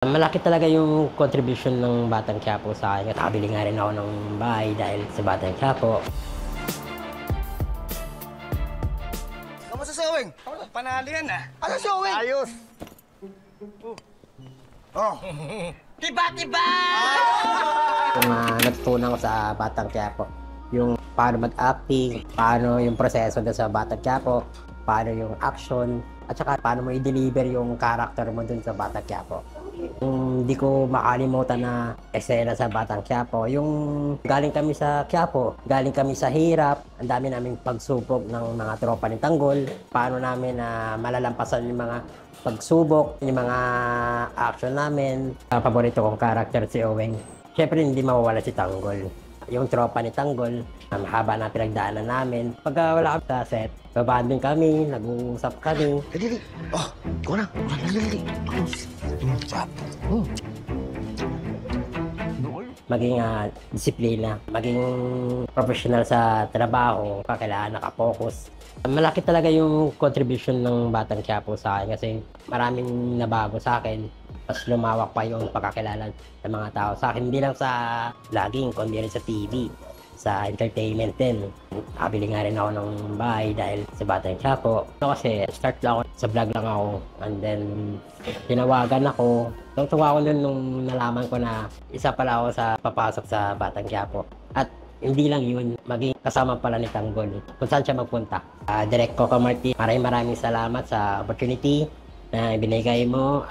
Malaki talaga yung contribution ng Batang Quiapo sa akin. Nakabili nga rin ako ng bahay dahil sa Batang Quiapo. Kamusta si Owing? Panalo yan ah. Ano si Owing? Ayos. Oh. Tiba-tiba! Yung natutunan ko sa Batang Quiapo, yung paano mag-acting, paano yung proseso doon sa Batang Quiapo, paano yung action, at saka paano mo i-deliver yung character mo dun sa Batang Quiapo. Yung hindi ko makalimutan na eksena sa Batang Quiapo, yung galing kami sa Quiapo, galing kami sa hirap, ang dami naming pagsubok ng mga tropa ni Tanggol, paano namin malalampasan yung mga pagsubok, yung mga action namin. Paborito kong character si Owing. Siyempre hindi mawawala si Tanggol. Yung tropa ni Tanggol, mahaba na pinagdaanan namin. Pagka wala kami sa set, babanding kami, nag-uusap kami. Dali. Oh, ikaw na. Dali. Maging disiplina, maging professional sa trabaho, kailangan nakapokus. Malaki talaga yung contribution ng Batang Quiapo sa akin kasi maraming nabago sa akin. Mas lumawak pa yung pagkakilala ng mga tao sa akin, hindi lang sa vlogging, kundi rin sa TV, sa entertainment din. Nakabili nga rin ako ng bahay dahil sa Batang Quiapo. Kasi start lang ako, sa vlog lang ako, and then tinawagan ako. Tuwa ko nung nalaman ko na isa pala ako sa papasok sa Batang Quiapo. At hindi lang yun, maging kasama pala ni Tanggol kung saan siya magpunta. Direct Coco Martin, maraming salamat sa opportunity na ibinigay mo,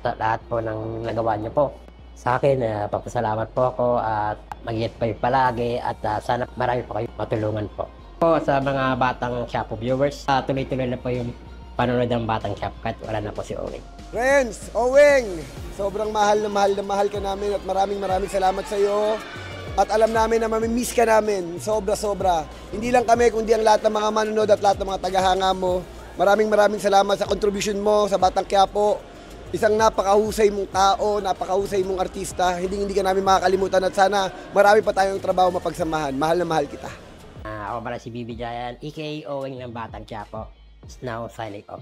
sa lahat po ng nagawa niyo po. Sa akin, papasalamat po ako at mag-ingat kayo palagi at sana marami po kayo matulungan po. Sa mga Batang Quiapo viewers, tuloy-tuloy na po yung panonood ng Batang Quiapo kahit wala na po si Owing. Friends, Owing, sobrang mahal na mahal ka namin at maraming salamat sa iyo. At alam namin na mamimiss ka namin, sobra-sobra. Hindi lang kami, kundi ang lahat ng mga manonood at lahat ng mga tagahanga mo. Maraming salamat sa contribution mo sa Batang Quiapo. Isang napakahusay mong tao, napakahusay mong artista. Hindi ka namin makakalimutan at sana marami pa tayong trabaho mapagsamahan. Mahal na mahal kita. Ako pala si Bibi Giant, aka Owing ng Batang Quiapo. Now signing off.